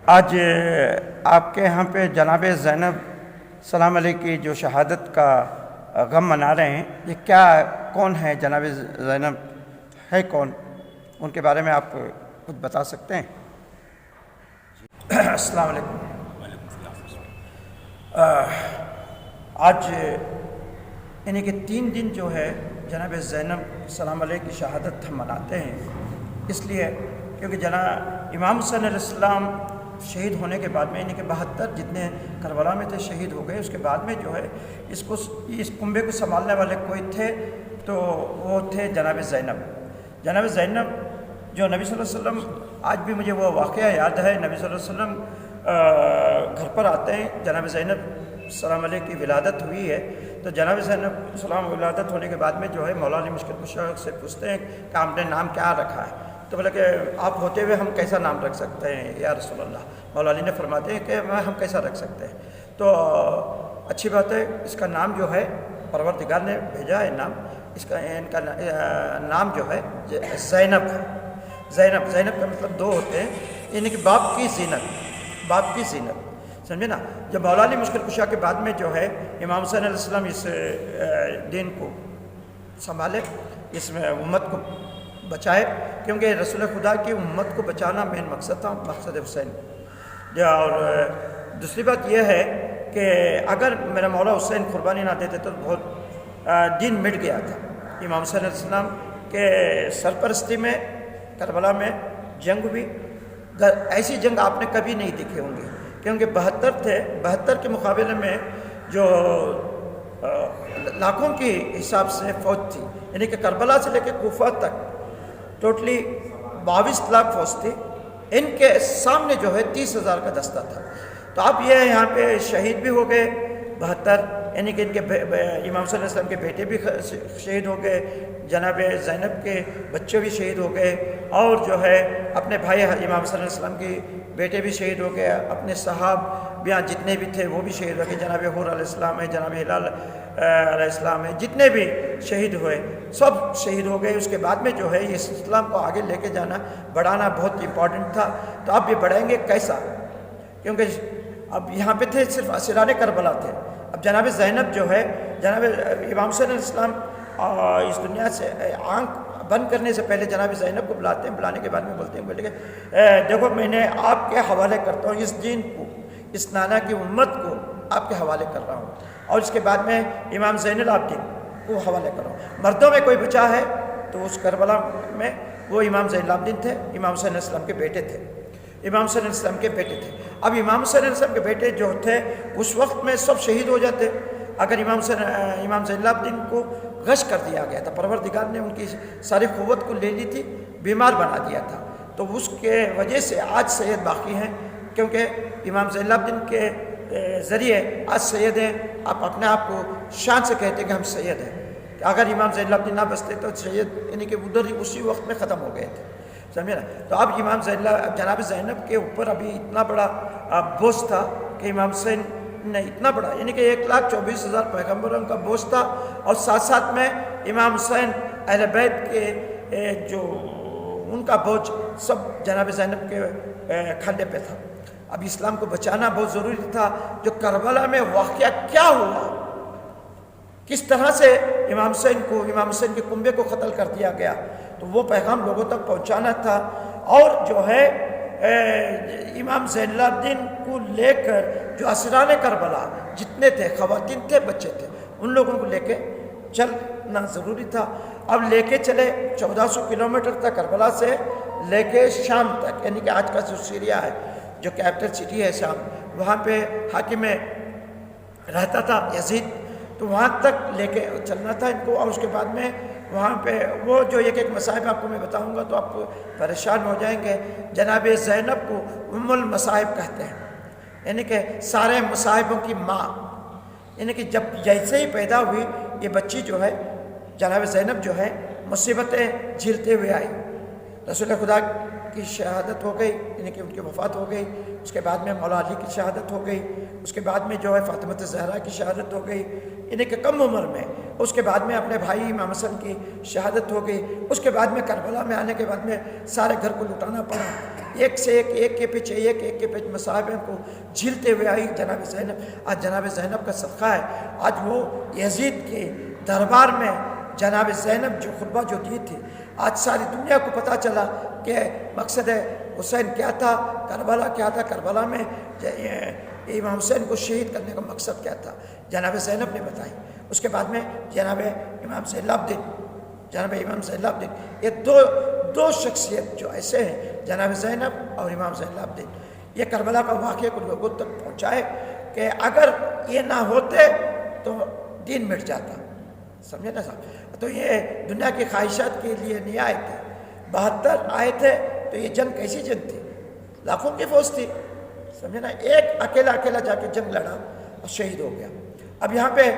آج آپ کے یہاں پہ جناب زینب سلام علیہ کی جو شہادت کا غم منا رہے ہیں، یہ کیا کون ہے؟ جناب زینب ہے کون؟ ان کے بارے میں آپ کچھ بتا سکتے ہیں؟ السلام علیکم۔ آج یعنی کہ 3 دن جو ہے جناب زینب سلام علیہ کی شہادت ہم مناتے ہیں، اس لیے کیونکہ جناب امام حسین علیہ السلام شہید ہونے کے بعد میں یعنی کہ 72 جتنے کربلا میں تھے شہید ہو گئے، اس کے بعد میں جو ہے اس کنبے کو سنبھالنے والے کوئی تھے تو وہ تھے جناب زینب۔ جناب زینب جو نبی صلی اللہ علیہ وسلم، آج بھی مجھے وہ واقعہ یاد ہے، نبی صلی اللہ علیہ وسلم گھر پر آتے ہیں، جناب زینب سلام علیہ کی ولادت ہوئی ہے، تو جناب زینب سلام ولادت ہونے کے بعد میں جو ہے مولا علی مشکل کشا سے پوچھتے ہیں کہ آپ نے نام کیا رکھا ہے؟ تو بولے کہ آپ ہوتے ہوئے ہم کیسا نام رکھ سکتے ہیں یا رسول اللہ؟ مولا علی نے فرماتے ہیں کہ ہم کیسا رکھ سکتے ہیں؟ تو اچھی بات ہے، اس کا نام جو ہے پروردگار نے بھیجا ہے نام، ان کا نام جو ہے زینب ہے۔ زینب کا مطلب 2 ہوتے ہیں، یعنی کہ باپ کی زینت، سمجھے نا؟ جب مولا علی مشکل کشا کے بعد میں جو ہے امام حسین علیہ السلام اس دین کو سنبھالے، اس میں امت کو بچائے، کیونکہ رسول خدا کی امت کو بچانا مین مقصد تھا، مقصد حسین۔ اور دوسری بات یہ ہے کہ اگر میرا مولا حسین قربانی نہ دیتے تو بہت دین مٹ گیا تھا۔ امام حسین علیہ السلام کے سرپرستی میں کربلا میں جنگ ہوئی، ایسی جنگ آپ نے کبھی نہیں دیکھی ہوں گی، کیونکہ 72 تھے، 72 کے مقابلے میں جو لاکھوں کی حساب سے فوج تھی، یعنی کہ کربلا سے لے کے کوفہ تک ٹوٹلی 22 لاکھ فوج تھی، ان کے سامنے جو ہے 30,000 کا دستہ تھا۔ تو اب یہ یہاں پہ شہید بھی ہو گئے 72، یعنی کہ ان کے امام صلی اللہ علیہ وسلم کے بیٹے بھی شہید ہو گئے، جناب زینب کے بچے بھی شہید ہو گئے، اور جو ہے اپنے بھائی امام صلی اللہ علیہ وسلم کے بیٹے بھی شہید ہو گئے، اپنے صحابہ جتنے بھی تھے وہ بھی شہید ہو گئے، جناب حور علیہ السلام ہے، جناب ہلال علیہ السلام ہے، جتنے بھی شہید ہوئے سب شہید ہو گئے۔ اس کے بعد میں جو ہے اس اسلام کو آگے لے کے جانا، بڑھانا بہت امپورٹنٹ تھا۔ تو اب یہ بڑھائیں گے کیسا؟ کیونکہ اب یہاں پہ تھے صرف اسیران کربلا تھے، اب جناب زینب جو ہے، جناب امام حسین علیہ السلام اس دنیا سے آنکھ بند کرنے سے پہلے جناب زینب کو بلاتے ہیں، بلانے کے بعد میں بولتے ہیں، بولے کہ دیکھو میں نے آپ کے حوالے کرتا ہوں اس دین کو، اس نانا کی امت کو آپ کے حوالے کر رہا ہوں، اور اس کے بعد میں امام زین العابدین کو حوالے کر رہا ہوں۔ مردوں میں کوئی بچا ہے تو اس کربلا میں وہ امام زین العابدین تھے، امام حسین علیہ السلام کے بیٹے تھے، امام حسین علیہ السلام کے بیٹے تھے۔ اب امام حسین علیہ السلام کے بیٹے جو تھے اس وقت میں سب شہید ہو جاتے اگر امام زین العابدین کو غش کر دیا گیا تھا، پروردگار نے ان کی ساری قوت کو لے لی تھی، بیمار بنا دیا تھا، تو اس کے وجہ سے آج سید باقی ہیں، کیونکہ امام زین العابدین کے ذریعے آج سید ہیں۔ آپ اپنے آپ کو شان سے کہتے ہیں کہ ہم سید ہیں، کہ اگر امام زین العابدین نہ بچتے تو سید یعنی کہ ادھر ہی اسی وقت میں ختم ہو گئے تھے، سمجھے نا؟ تو اب جناب زینب کے اوپر ابھی اتنا بڑا بوجھ تھا کہ امام حسین نے اتنا بڑا، یعنی کہ 1,24,000 پیغمبروں کا بوجھ تھا، اور ساتھ ساتھ میں امام حسین اہل بیت کے جو ان کا بوجھ سب جناب زینب کے کھانڈے پہ تھا۔ اب اسلام کو بچانا بہت ضروری تھا۔ جو کربلا میں واقعہ کیا ہوا، کس طرح سے امام حسین کے کنبے کو قتل کر دیا گیا، تو وہ پیغام لوگوں تک پہنچانا تھا، اور جو ہے امام زین العابدین کو لے کر جو اسیران کربلا جتنے تھے، خواتین تھے، بچے تھے، ان لوگوں کو لے کے چلنا ضروری تھا۔ اب لے کے چلے 1400 کلومیٹر تک، کربلا سے لے کے شام تک، یعنی کہ آج کا جو سیریا ہے، جو کیپٹل سٹی ہے شام، وہاں پہ حاکم رہتا تھا یزید، تو وہاں تک لے کے چلنا تھا ان کو۔ اور اس کے بعد میں وہاں پہ وہ جو ایک مصائب آپ کو میں بتاؤں گا تو آپ پریشان ہو جائیں گے۔ جناب زینب کو ام المصائب کہتے ہیں، یعنی کہ سارے مصائبوں کی ماں، یعنی کہ جب جیسے ہی پیدا ہوئی یہ بچی جو ہے جناب زینب جو ہے مصیبتیں جھیلتے ہوئے آئی۔ رسول خدا کی شہادت ہو گئی، یعنی کہ ان کی وفات ہو گئی، اس کے بعد میں مولا علی کی شہادت ہو گئی، اس کے بعد میں جو ہے فاطمہ زہرا کی شہادت ہو گئی، یعنی کہ کم عمر میں، اس کے بعد میں اپنے بھائی امام حسن کی شہادت ہو گئی، اس کے بعد میں کربلا میں آنے کے بعد میں سارے گھر کو لٹانا پڑا، ایک سے ایک کے پیچھے ایک کے پیچھے مصائب کو جھیلتے ہوئے آئی جناب زینب. آج جناب زینب کا صدقہ ہے. آج وہ یزید کے دربار میں جناب زینب جو خطبہ جو دی تھی، آج ساری دنیا کو پتہ چلا کہ مقصد حسین کیا تھا، کربلا کیا تھا، کربلا میں امام حسین کو شہید کرنے کا مقصد کیا تھا، جناب زینب نے بتائی. اس کے بعد میں جناب امام زین العابدین، یہ دو شخصیت جو ایسے ہیں، جناب زینب اور امام زین العابدین، یہ کربلا کا واقعہ کو لوگوں تک پہنچائے کہ اگر یہ نہ ہوتے تو دین مٹ جاتا. سمجھے نا صاحب؟ تو یہ دنیا کی خواہشات کے لیے نہیں آئے تھے. 72 آئے تھے تو یہ جنگ کیسی جنگ تھی؟ لاکھوں کی فوج تھی. سمجھے نا؟ ایک اکیلا جا کے جنگ لڑا اور شہید ہو گیا. اب یہاں پہ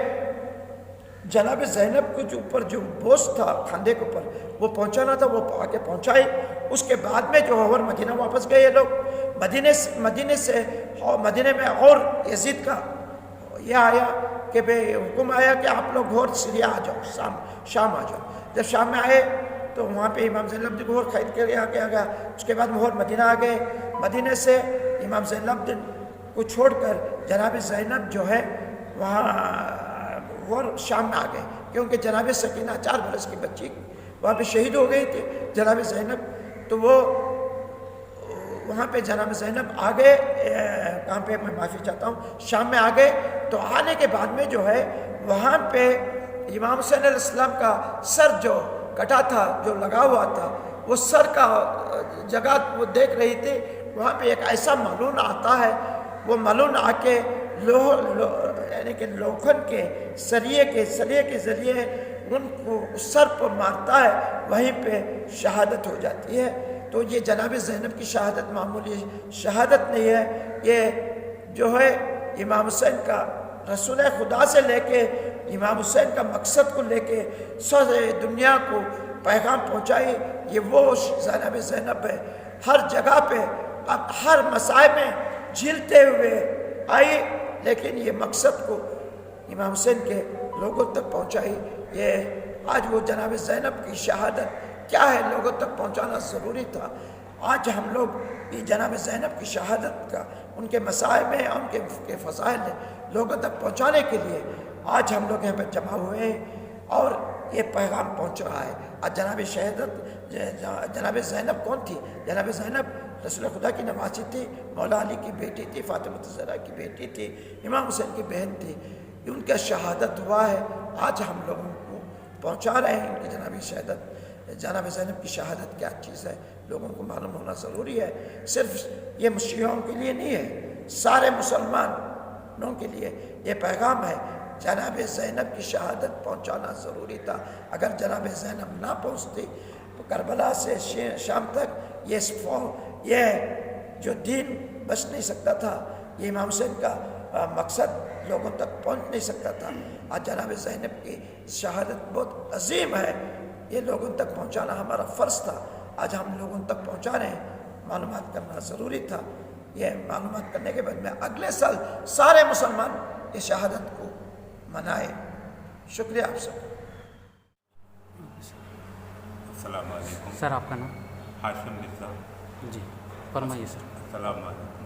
جناب زینب کو جو اوپر جو بوجھ تھا کھاندے کے اوپر وہ پہنچانا تھا، وہ آ کے پہنچائے. اس کے بعد میں جو اور مدینہ واپس گئے یہ لوگ. مدینے میں اور یزید کا یہ آیا کہ حکم آیا کہ آپ لوگ گھور سیریا آ جاؤ، شام آ جاؤ. جب شام میں آئے تو وہاں پہ امام زین العابدین گھور خرید کے آ گیا. اس کے بعد گھور مدینہ آ گئے. مدینے سے امام زین العابدین کو چھوڑ کر جناب زینب جو ہے وہاں غور شام میں آ گئے، کیونکہ جناب سکینہ 4 برس کی بچی وہاں پہ شہید ہو گئی تھی جناب زینب. تو وہ وہاں پہ جناب زینب آ گئے. کہاں پہ میں معافی چاہتا ہوں، شام میں آ گئے. تو آنے کے بعد میں جو ہے وہاں پہ امام حسین علیہ السلام کا سر جو کٹا تھا، جو لگا ہوا تھا، وہ سر کا جگہ وہ دیکھ رہی تھی. وہاں پہ ایک ایسا ملون آتا ہے، وہ ملون آ کے یعنی کہ لوکھن کے سلیے کے ذریعے ان کو سر پر مارتا ہے، وہیں پہ شہادت ہو جاتی ہے. تو یہ جناب زینب کی شہادت معمولی شہادت نہیں ہے، یہ جو ہے امام حسین کا رسول خدا سے لے کے امام حسین کا مقصد کو لے کے سارے دنیا کو پیغام پہنچائی. یہ وہ جناب زینب ہے. ہر جگہ پہ اب ہر مسائل میں جھیلتے ہوئے آئی، لیکن یہ مقصد کو امام حسین کے لوگوں تک پہنچائی. یہ آج وہ جناب زینب کی شہادت کیا ہے لوگوں تک پہنچانا ضروری تھا. آج ہم لوگ یہ جناب زینب کی شہادت کا ان کے مسائل میں ان کے فضائل لوگوں تک پہنچانے کے لیے آج ہم لوگ یہاں پہ جمع ہوئے ہیں اور یہ پیغام پہنچ رہا ہے. آج جناب زینب کون تھی؟ جناب زینب رسول خدا کی نوازی تھی، مولا علی کی بیٹی تھی، فاطمہ الزہرا کی بیٹی تھی، امام حسین کی بہن تھی. ان کا شہادت ہوا ہے. آج ہم لوگوں کو پہنچا رہے ہیں ان کی جناب شہادت. جناب زینب کی شہادت کیا چیز ہے لوگوں کو معلوم ہونا ضروری ہے. صرف یہ شیعوں کے لیے نہیں ہے، سارے مسلمانوں کے لیے یہ پیغام ہے. جناب زینب کی شہادت پہنچانا ضروری تھا. اگر جناب زینب نہ پہنچتی تو کربلا سے شام تک یہ جو دین بچ نہیں سکتا تھا، یہ امام حسین کا مقصد لوگوں تک پہنچ نہیں سکتا تھا. آج جناب زینب کی شہادت بہت عظیم ہے، یہ لوگوں تک پہنچانا ہمارا فرض تھا. آج ہم لوگوں تک پہنچا رہے ہیں. معلومات کرنا ضروری تھا. یہ معلومات کرنے کے بعد میں اگلے سال سارے مسلمان یہ شہادت کو منائے. شکریہ آپ سب. السلام علیکم سر. آپ کا نام؟ ہاشم مرزا. جی فرمائیے سر. السلام علیکم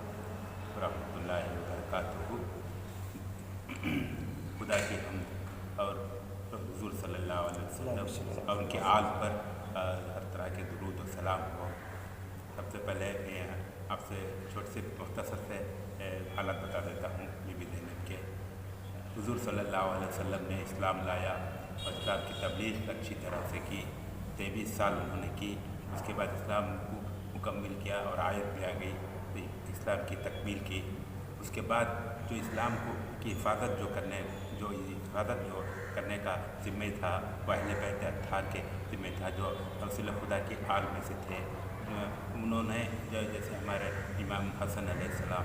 ورحمۃ اللہ وبرکاتہ. خدا کی حمد اور حضور صلی اللہ علیہ وسلم اور ان کے آل پر ہر طرح کے درود و سلام ہو. سب سے پہلے میں آپ سے چھوٹے سے مختصر سے حالات بتا دیتا ہوں یہ بھی زینب کے. حضور صلی اللہ علیہ وسلم نے اسلام لایا اور اسلام کی تبلیغ اچھی طرح سے کی. 23 سال انہوں نے کی. اس کے بعد اسلام کو مکمل کیا اور آیت بھی آ گئی اسلام کی تکمیل کی. اس کے بعد جو اسلام کی حفاظت جو کرنے کا ذمہ تھا وہ اہل بیت اطہار کے ذمہ تھا جو رسول خدا کی آل میں سے تھے. انہوں نے جیسے ہمارے امام حسن علیہ السلام،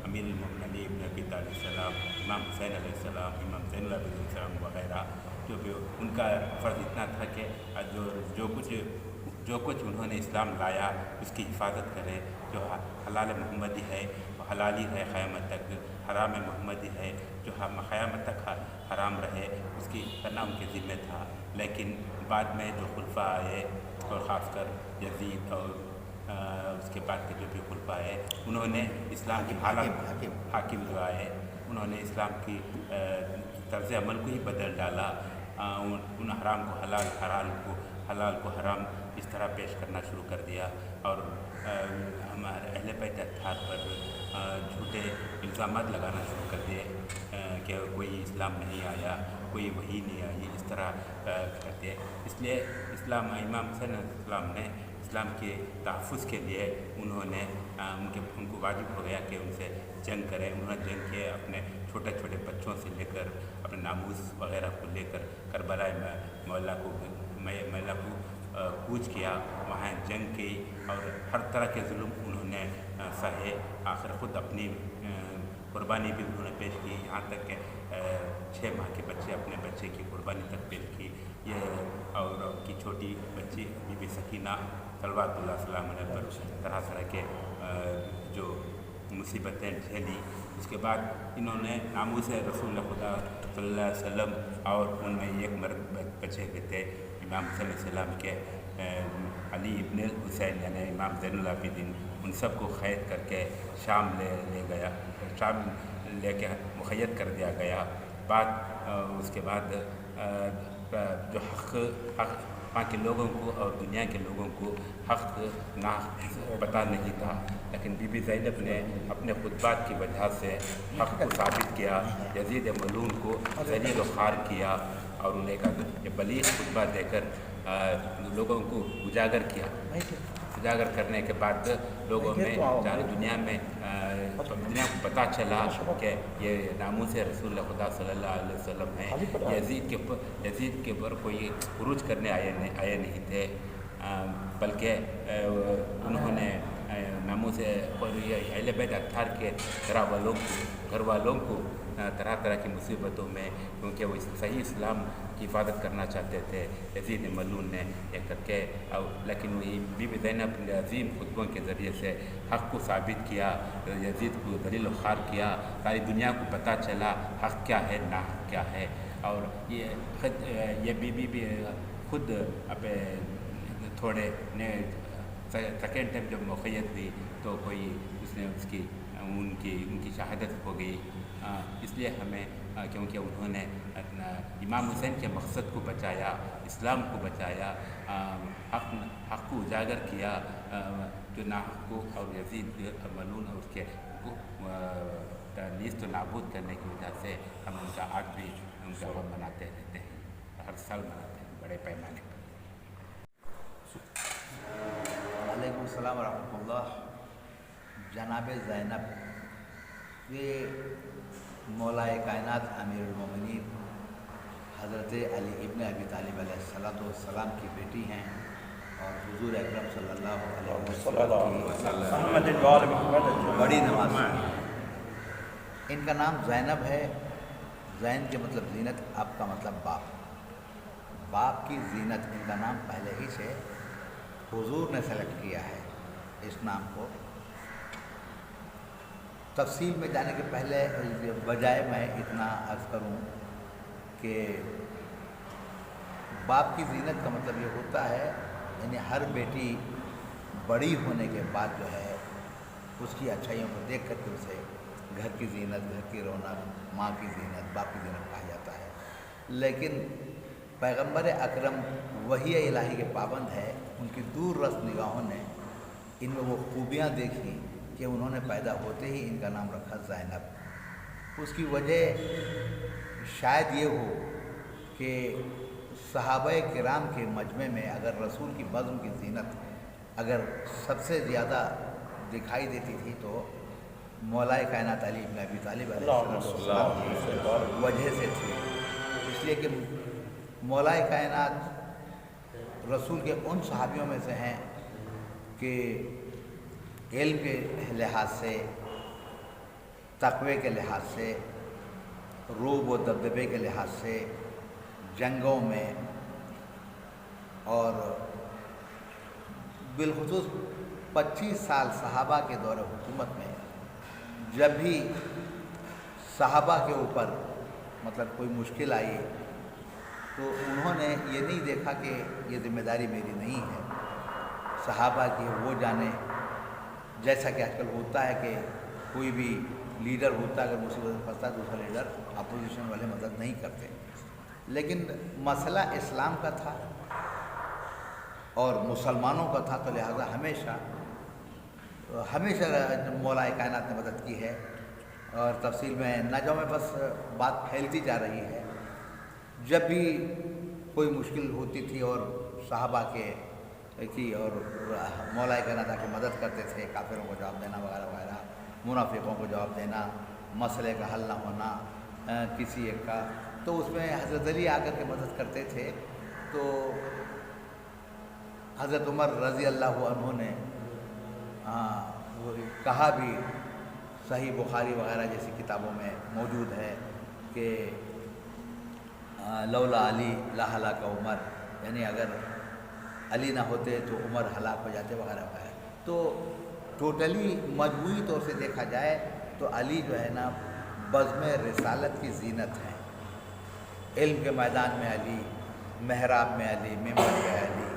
امیر المومنین علی ابن ابی طالب علیہ السلام، امام حسین علیہ السلام، امام زین العابدین علیہ السلام وغیرہ، جو کہ ان کا فرض اتنا تھا کہ جو کچھ انہوں نے اسلام لایا اس کی حفاظت کرے. جو حلال محمدی ہے وہ حلالی رہے قیامت تک، حرام محمدی ہے جو قیامت تک حرام رہے اس کی کرنا ان کے ذمہ تھا. لیکن بعد میں جو خلفاء آئے اور خاص کر یزید اور اس کے بعد کے جو بھی خلفاء ہے انہوں نے اسلام کی حاکم جو آئے انہوں نے اسلام کی طرز عمل کو ہی بدل ڈالا، ان حرام کو حلال، حلال کو حرام اس طرح پیش کرنا شروع کر دیا، اور ہمارے اہل بیت اطہار پر جھوٹے الزامات لگانا شروع کر دیے کہ کوئی اسلام نہیں آیا، کوئی وحی نہیں آئی، اس طرح کرتے. اس لیے امام حسین علیہ السلام نے اسلام کے تحفظ کے لیے ان کو واجب ہو گیا کہ ان سے جنگ کریں. انہوں نے جنگ کیے، اپنے چھوٹے چھوٹے بچوں سے لے کر اپنے ناموس وغیرہ کو لے کر کربلا معلیٰ کو کوچ کیا، وہاں جنگ کی اور ہر طرح کے ظلم انہوں نے سہے. آخر خود اپنی قربانی بھی انہوں نے پیش کی، یہاں تک کہ 6 ماہ کے بچے اپنے بچے کی قربانی تک پیش کی. یہ اور ان کی چھوٹی بچی بی بی سکینہ صلوات اللہ السلام علیہ پر طرح طرح کے جو مصیبتیں جھیلی. اس کے بعد انہوں نے ناموس رسول خدا صلی اللہ علیہ وسلم، اور ان میں ایک مرد بچے ہوئے تھے امام حسین علیہ السلام کے، علی ابن الحسین یعنی امام زین العابدین، ان سب کو قید کر کے شام لے کے مقید کر دیا گیا. اس کے بعد جو حق وہاں کے لوگوں کو اور دنیا کے لوگوں کو حق نہ پتہ نہیں تھا، لیکن بی بی زینب نے اپنے خطبات کی وجہ سے حق کو ثابت کیا، یزید ملعون کو ذلیل و خوار کیا، اور انہیں کا بلیغ خطبہ دے کر لوگوں کو اجاگر کیا. اجاگر کرنے کے بعد لوگوں میں دنیا کو پتہ چلا کہ یہ ناموس رسول خدا صلی اللہ علیہ وسلم ہے. یزید کے اوپر کوئی عروج کرنے آئے نہیں تھے، بلکہ انہوں نے ناموس اہل بیت اطہار کے گھر والوں کو طرح طرح کی مصیبتوں میں، کیونکہ وہ صحیح اسلام کی حفاظت کرنا چاہتے تھے، یزید ملعون نے یہ کر کے، لیکن بی بی زینب نے عظیم خطبوں کے ذریعے سے حق کو ثابت کیا، یزید کو ذلیل و خوار کیا، ساری دنیا کو پتہ چلا حق کیا ہے ناحق کیا ہے. اور یہ بی بی بھی خود تھوڑے سیکنڈ ٹائم جب مقید ہوئی تو کوئی ان کی شہادت ہو گئی. اس لیے ہمیں، کیونکہ انہوں نے امام حسین کے مقصد کو بچایا، اسلام کو بچایا، حق کو اجاگر کیا، جو ناحق کو، اور یزید ملعون اور اس کے نیست و نابود کرنے کی وجہ سے ہم ان کا آج بھی ان کا غم مناتے رہتے ہیں، ہر سال مناتے ہیں بڑے پیمانے پر. وعلیکم السلام ورحمۃ اللہ. جناب زینب یہ مولا کائنات امیر المومنین حضرت علی ابن ابی طالب علیہ السلام کی بیٹی ہیں، اور حضور اکرم صلی اللہ علیہ وسلم کی بڑی نواز ہیں. ان کا نام زینب ہے. زین کے مطلب زینت، اب کا مطلب باپ کی زینت. ان کا نام پہلے ہی سے حضور نے سلیکٹ کیا ہے اس نام کو. تفصیل میں جانے کے پہلے بجائے میں اتنا عرض کروں کہ باپ کی زینت کا مطلب یہ ہوتا ہے، یعنی ہر بیٹی بڑی ہونے کے بعد جو ہے اس کی اچھائیوں کو دیکھ کر کے اسے گھر کی زینت، گھر کی رونق، ماں کی زینت، باپ کی زینت کہا جاتا ہے. لیکن پیغمبر اکرم وحی الہی کے پابند ہے، ان کی دور رس نگاہوں نے ان میں وہ خوبیاں دیکھی کہ انہوں نے پیدا ہوتے ہی ان کا نام رکھا زینب. اس کی وجہ شاید یہ ہو کہ صحابہ کرام کے مجمع میں اگر رسول کی بزم کی زینت اگر سب سے زیادہ دکھائی دیتی تھی تو مولا کائنات علی ابن ابی طالب علیہ السلام کی وجہ سے تھی. اس لیے کہ مولا کائنات رسول کے ان صحابیوں میں سے ہیں کہ علم کے لحاظ سے، تقوی کے لحاظ سے، روب و دبدبے کے لحاظ سے، جنگوں میں اور بالخصوص 25 سال صحابہ کے دور حکومت میں جب بھی صحابہ کے اوپر مطلب کوئی مشکل آئی تو انہوں نے یہ نہیں دیکھا کہ یہ ذمہ داری میری نہیں ہے. صحابہ کی وہ جانے، جیسا کہ آج کل ہوتا ہے کہ کوئی بھی لیڈر ہوتا ہے اگر مصیبت میں پھنستا ہے دوسرا لیڈر اپوزیشن والے مدد نہیں کرتے، لیکن مسئلہ اسلام کا تھا اور مسلمانوں کا تھا، تو لہٰذا ہمیشہ مولا کائنات نے مدد کی ہے، اور تفصیل میں نہ جاؤں میں، بس بات پھیلتی جا رہی ہے۔ جب بھی کوئی مشکل ہوتی تھی اور صحابہ کی اور مولا کائنات کی مدد کرتے تھے، کافروں کو جواب دینا وغیرہ وغیرہ، منافقوں کو جواب دینا، مسئلے کا حل نہ ہونا کسی ایک کا، تو اس میں حضرت علی آ کر کے مدد کرتے تھے۔ تو حضرت عمر رضی اللہ عنہ نے وہ کہا بھی، صحیح بخاری وغیرہ جیسی کتابوں میں موجود ہے کہ لولا علی لا ہلاک عمر، یعنی اگر علی نہ ہوتے تو عمر ہلاک ہو جاتے وغیرہ وغیرہ۔ تو ٹوٹلی مجموعی طور سے دیکھا جائے تو علی جو ہے نا بزم رسالت کی زینت ہے، علم کے میدان میں علی، محراب میں علی، ممبر میں علی،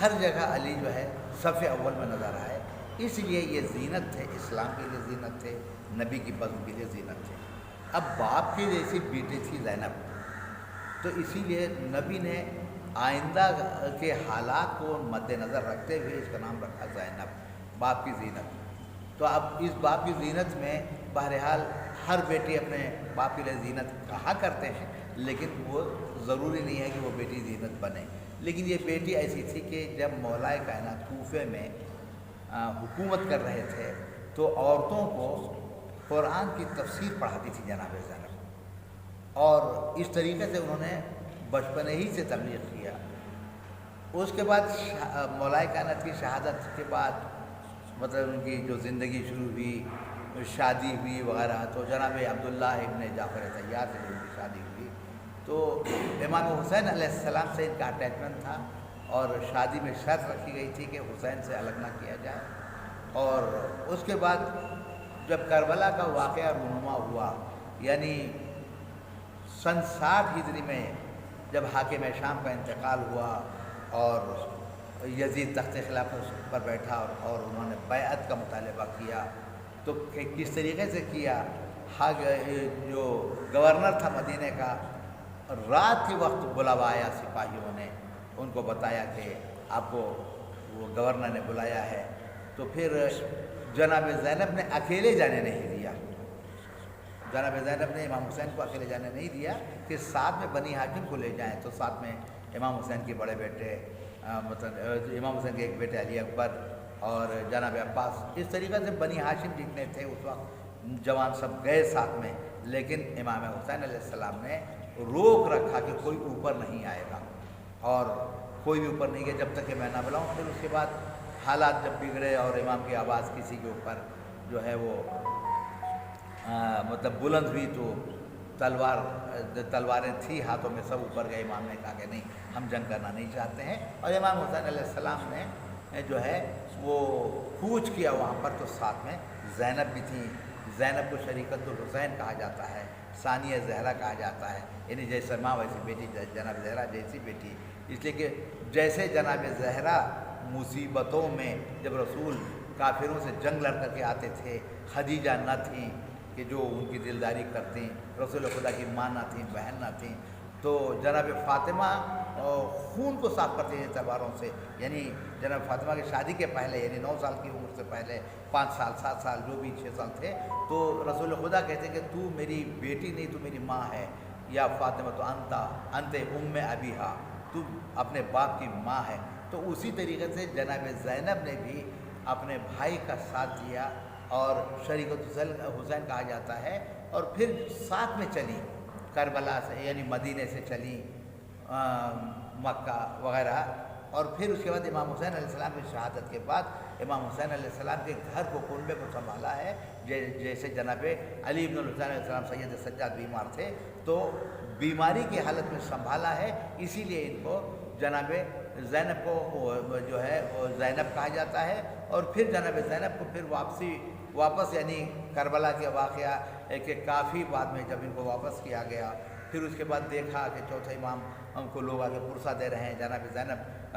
ہر جگہ علی جو ہے صف اول میں نظر آئے، اس لیے یہ زینت تھے، اسلام کے لیے زینت تھے، نبی کی بزم کے لیے زینت تھے۔ اب باپ کی جیسی بیٹی تھی زینب، تو اسی لیے نبی نے آئندہ کے حالات کو مد نظر رکھتے ہوئے اس کا نام رکھا زینب، باپ کی زینت۔ تو اب اس باپ کی زینت میں بہرحال ہر بیٹی اپنے باپ کے لیے زینت کہا کرتے ہیں، لیکن وہ ضروری نہیں ہے کہ وہ بیٹی زینت بنے۔ لیکن یہ بیٹی ایسی تھی کہ جب مولا کائنات کوفے میں حکومت کر رہے تھے تو عورتوں کو قرآن کی تفسیر پڑھاتی تھی جناب زینب، اور اس طریقے سے انہوں نے بچپن ہی سے تبلیغ کیا۔ اس کے بعد مولا کائنات کی شہادت کے بعد مطلب ان کی جو زندگی شروع ہوئی، شادی ہوئی وغیرہ، تو جناب عبداللہ ابن جعفر طیار سے ان کی شادی ہوئی، تو امام حسین علیہ السلام سے ان کا اٹیچمنٹ تھا، اور شادی میں شرط رکھی گئی تھی کہ حسین سے الگ نہ کیا جائے۔ اور اس کے بعد جب کربلا کا واقعہ رونما ہوا، یعنی سن 60 ہجری میں جب حاکم شام کا انتقال ہوا اور یزید تخت خلافت پر بیٹھا اور انہوں نے بیعت کا مطالبہ کیا، تو کس طریقے سے کیا؟ جو گورنر تھا مدینے کا، رات کے وقت بلاوا آیا، سپاہیوں نے ان کو بتایا کہ آپ کو وہ گورنر نے بلایا ہے، تو پھر جناب زینب نے اکیلے جانے نہیں دیا، جناب زینب نے امام حسین کو اکیلے جانے نہیں دیا کہ ساتھ میں بنی ہاشم کو لے جائیں، تو ساتھ میں امام حسین کے بڑے بیٹے مطلب امام حسین کے ایک بیٹے علی اکبر اور جناب عباس، اس طریقے سے بنی ہاشم جتنے تھے اس وقت جوان سب گئے ساتھ میں، لیکن امام حسین علیہ السلام نے روک رکھا کہ کوئی اوپر نہیں آئے گا، اور کوئی بھی اوپر نہیں گیا جب تک کہ میں نہ بلاؤں۔ پھر اس کے بعد حالات جب بگڑے اور امام کی آواز کسی کے اوپر جو ہے وہ مطلب بلند ہوئی، تو تلواریں تھی ہاتھوں میں، سب اوپر گئے۔ امام نے کہا کہ نہیں، ہم جنگ کرنا نہیں چاہتے ہیں، اور امام حسین علیہ السلام نے جو ہے وہ کوچ کیا وہاں پر، تو ساتھ میں زینب بھی تھی۔ زینب کو شریکت الحسین کہا جاتا ہے، ثانیہ زہرا کہا جاتا ہے، یعنی جیسے ماں ویسی بیٹی، جناب زہرا جیسی بیٹی، اس لیے کہ جیسے جناب زہرا مصیبتوں میں جب رسول کافروں سے جنگ لڑ کر کے آتے تھے، خدیجہ نہ تھیں کہ جو ان کی دلداری کرتیں، رسول خدا کی ماں نہ تھیں، بہن نہ تھیں، تو جناب فاطمہ خون کو صاف کرتے ہیں تلواروں سے، یعنی جناب فاطمہ کی شادی کے پہلے، یعنی 9 سال کی عمر سے پہلے، 5 سال 7 سال جو بھی 6 سال تھے، تو رسول خدا کہتے ہیں کہ تو میری بیٹی نہیں، تو میری ماں ہے، یا فاطمہ تو انت ام ابیہا، تو اپنے باپ کی ماں ہے۔ تو اسی طریقے سے جناب زینب نے بھی اپنے بھائی کا ساتھ دیا اور شریکت حسین کہا جاتا ہے، اور پھر ساتھ میں چلی کربلا سے، یعنی مدینے سے چلی مکہ وغیرہ، اور پھر اس کے بعد امام حسین علیہ السلام کی شہادت کے بعد امام حسین علیہ السلام کے گھر کو، کنبے کو سنبھالا ہے، جیسے جناب علی ابن الحسین علیہ السلام سید سجاد بیمار تھے تو بیماری کی حالت میں سنبھالا ہے، اسی لیے ان کو جناب زینب کو جو ہے وہ زینب کہا جاتا ہے۔ اور پھر جناب زینب کو پھر واپس یعنی کربلا کے واقعہ کہ کافی بعد میں جب ان کو واپس کیا گیا، پھر اس کے بعد دیکھا کہ چوتھا امام ہم کو لوگ آگے پرسہ دے رہے ہیں، جناب زینب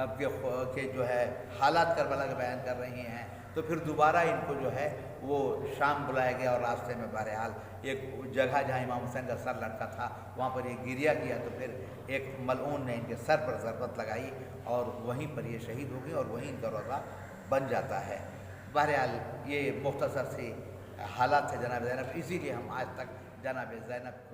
کے جو ہے حالات کربلا کے بیان کر رہی ہیں، تو پھر دوبارہ ان کو جو ہے وہ شام بلایا گیا اور راستے میں بہرحال ایک جگہ جہاں امام حسین کا سر لٹکا تھا وہاں پر یہ گریہ کیا، تو پھر ایک ملعون نے ان کے سر پر ضربت لگائی اور وہیں پر یہ شہید ہو گئی اور وہیں ان کا روزہ بن جاتا ہے۔ بہرحال یہ مختصر سی حالات تھے جناب زینب، اسی لیے ہم آج تک جناب زینب